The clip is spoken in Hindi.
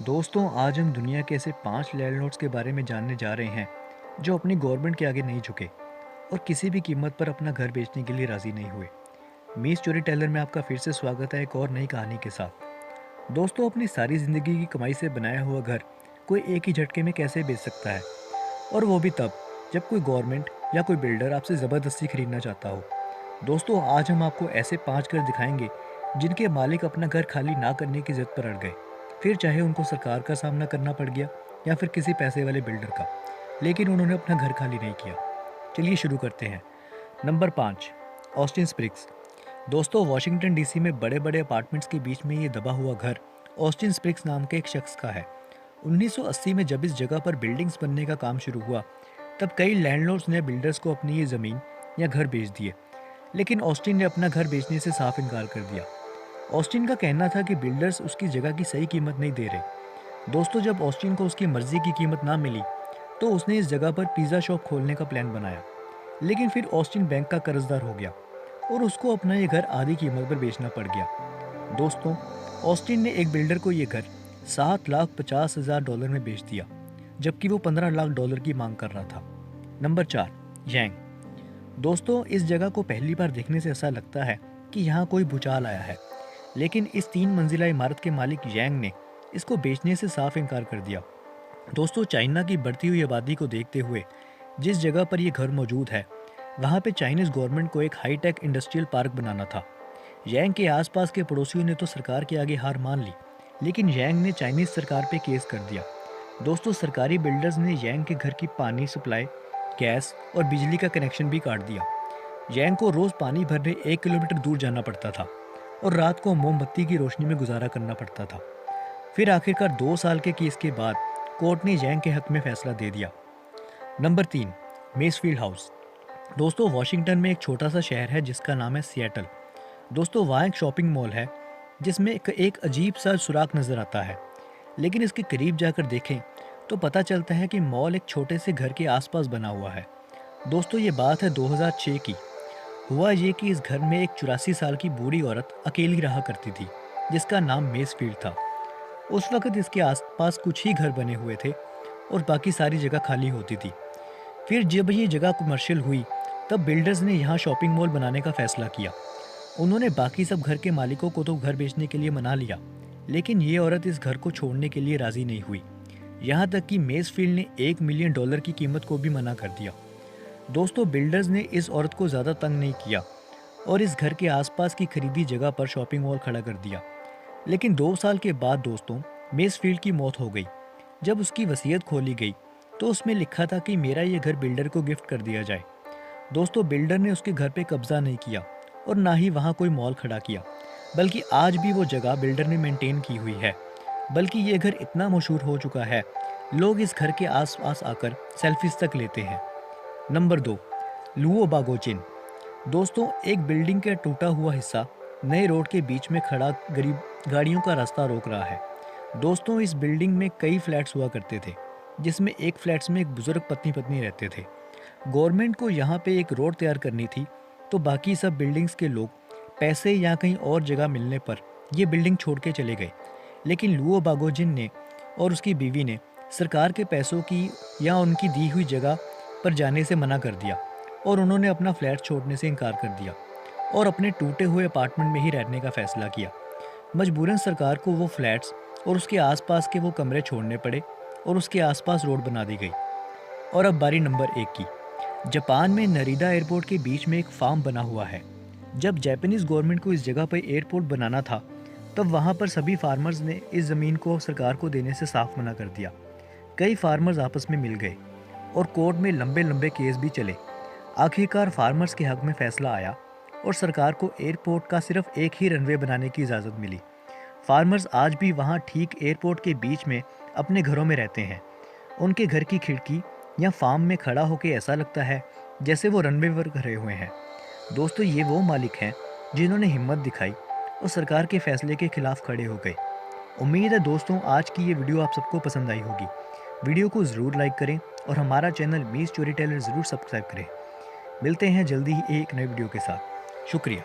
दोस्तों, आज हम दुनिया के ऐसे 5 लैंडलॉर्ड्स के बारे में जानने जा रहे हैं जो अपनी गवर्नमेंट के आगे नहीं झुके और किसी भी कीमत पर अपना घर बेचने के लिए राजी नहीं हुए। मी स्टोरी टेलर में आपका फिर से स्वागत है एक और नई कहानी के साथ। दोस्तों, अपनी सारी जिंदगी की कमाई से बनाया हुआ घर कोई एक ही झटके में कैसे बेच सकता है, और वो भी तब जब कोई गवर्नमेंट या कोई बिल्डर आपसे ज़बरदस्ती खरीदना चाहता हो। दोस्तों, आज हम आपको ऐसे 5 घर दिखाएंगे जिनके मालिक अपना घर खाली ना करने की ज़िद पर अड़ गए, फिर चाहे उनको सरकार का सामना करना पड़ गया या फिर किसी पैसे वाले बिल्डर का, लेकिन उन्होंने अपना घर खाली नहीं किया। चलिए शुरू करते हैं। Number 5, Austin Spriggs. दोस्तों, वाशिंगटन डीसी में बड़े बड़े अपार्टमेंट्स के बीच में ये दबा हुआ घर ऑस्टिन स्प्रिग्स नाम के एक शख्स का है। 1980 में जब इस जगह पर बिल्डिंग्स बनने का काम शुरू हुआ, तब कई लैंडलॉर्ड्स ने बिल्डर्स को अपनी ये ज़मीन या घर बेच दिए, लेकिन ऑस्टिन ने अपना घर बेचने से साफ इनकार कर दिया। ऑस्टिन का कहना था कि बिल्डर्स उसकी जगह की सही कीमत नहीं दे रहे। दोस्तों, जब ऑस्टिन को उसकी मर्जी की कीमत ना मिली, तो उसने इस जगह पर पिज़्ज़ा शॉप खोलने का प्लान बनाया, लेकिन फिर ऑस्टिन बैंक का कर्जदार हो गया और उसको अपना ये घर आधी कीमत पर बेचना पड़ गया। दोस्तों, ऑस्टिन ने एक बिल्डर को ये घर $7,50,000 में बेच दिया, जबकि वो $15 लाख की मांग कर रहा था। नंबर 4, यांग। दोस्तों, इस जगह को पहली बार देखने से ऐसा लगता है कि यहाँ कोई भूचाल आया है, लेकिन इस 3 मंजिला इमारत के मालिक यांग ने इसको बेचने से साफ इनकार कर दिया। दोस्तों, चाइना की बढ़ती हुई आबादी को देखते हुए जिस जगह पर यह घर मौजूद है, वहाँ पे चाइनीज़ गवर्नमेंट को एक हाईटेक इंडस्ट्रियल पार्क बनाना था। यांग के आसपास के पड़ोसियों ने तो सरकार के आगे हार मान ली, लेकिन यांग ने चाइनीज़ सरकार पे केस कर दिया। दोस्तों, सरकारी बिल्डर्स ने यांग के घर की पानी सप्लाई, गैस और बिजली का कनेक्शन भी काट दिया। यांग को रोज़ पानी भरने 1 किलोमीटर दूर जाना पड़ता था और रात को मोमबत्ती की रोशनी में गुजारा करना पड़ता था। फिर आखिरकार 2 साल के केस के बाद कोर्ट ने यांग के हक में फैसला दे दिया। Number 3, Masefield house. दोस्तों, वाशिंगटन में एक छोटा सा शहर है जिसका नाम है सिएटल। दोस्तों, वहाँ एक शॉपिंग मॉल है जिसमें एक अजीब सा सुराख नज़र आता है, लेकिन इसके करीब जाकर देखें तो पता चलता है कि मॉल एक छोटे से घर के आसपास बना हुआ है। दोस्तों, ये बात है 2006 की। हुआ ये कि इस घर में एक 84 साल की बूढ़ी औरत अकेली रहा करती थी, जिसका नाम मेसफील्ड था। उस वक्त इसके आसपास कुछ ही घर बने हुए थे और बाकी सारी जगह खाली होती थी। फिर जब ये जगह कमर्शियल हुई, तब बिल्डर्स ने यहाँ शॉपिंग मॉल बनाने का फैसला किया। उन्होंने बाकी सब घर के मालिकों को तो घर बेचने के लिए मना लिया, लेकिन ये औरत इस घर को छोड़ने के लिए राजी नहीं हुई। यहाँ तक कि मेसफील्ड ने $1 मिलियन की कीमत को भी मना कर दिया। दोस्तों, बिल्डर्स ने इस औरत को ज़्यादा तंग नहीं किया और इस घर के आसपास की खरीदी जगह पर शॉपिंग मॉल खड़ा कर दिया। लेकिन 2 साल के बाद दोस्तों, मेसफील्ड की मौत हो गई। जब उसकी वसीयत खोली गई तो उसमें लिखा था कि मेरा ये घर बिल्डर को गिफ्ट कर दिया जाए। दोस्तों, बिल्डर ने उसके घर पे कब्जा नहीं किया और ना ही वहाँ कोई मॉल खड़ा किया, बल्कि आज भी वो जगह बिल्डर ने मेंटेन की हुई है। बल्कि ये घर इतना मशहूर हो चुका है, लोग इस घर के आसपास आकर सेल्फीज तक लेते हैं। नंबर 2, लुओ बागोचिन। दोस्तों, एक बिल्डिंग का टूटा हुआ हिस्सा नए रोड के बीच में खड़ा गरीब गाड़ियों का रास्ता रोक रहा है। दोस्तों, इस बिल्डिंग में कई फ्लैट्स हुआ करते थे, जिसमें एक फ्लैट्स में एक बुजुर्ग पत्नी पत्नी रहते थे। गवर्नमेंट को यहाँ पे एक रोड तैयार करनी थी, तो बाकी सब बिल्डिंग्स के लोग पैसे या कहीं और जगह मिलने पर ये बिल्डिंग छोड़ के चले गए। लेकिन लुओ बागोजिन ने और उसकी बीवी ने सरकार के पैसों की या उनकी दी हुई जगह पर जाने से मना कर दिया और उन्होंने अपना फ्लैट छोड़ने से इनकार कर दिया और अपने टूटे हुए अपार्टमेंट में ही रहने का फैसला किया। मजबूरन सरकार को वो फ्लैट्स और उसके आसपास के वो कमरे छोड़ने पड़े और उसके आसपास रोड बना दी गई। और अब बारी नंबर 1 की। जापान में नरीदा एयरपोर्ट के बीच में एक फार्म बना हुआ है। जब जापानीज गवर्नमेंट को इस जगह पर एयरपोर्ट बनाना था, तब वहाँ पर सभी फार्मर्स ने इस ज़मीन को सरकार को देने से साफ मना कर दिया। कई फार्मर्स आपस में मिल गए और कोर्ट में लंबे लंबे केस भी चले। आखिरकार फार्मर्स के हक में फैसला आया और सरकार को एयरपोर्ट का सिर्फ एक ही रनवे बनाने की इजाज़त मिली। फार्मर्स आज भी वहाँ ठीक एयरपोर्ट के बीच में अपने घरों में रहते हैं। उनके घर की खिड़की या फार्म में खड़ा होकर ऐसा लगता है जैसे वो रनवे पर खड़े हुए हैं। दोस्तों, ये वो मालिक हैं जिन्होंने हिम्मत दिखाई और सरकार के फैसले के खिलाफ खड़े हो गए। उम्मीद है दोस्तों, आज की ये वीडियो आप सबको पसंद आई होगी। वीडियो को ज़रूर लाइक करें और हमारा चैनल मी स्टोरी टेलर ज़रूर सब्सक्राइब करें। मिलते हैं जल्दी ही एक नए वीडियो के साथ। शुक्रिया।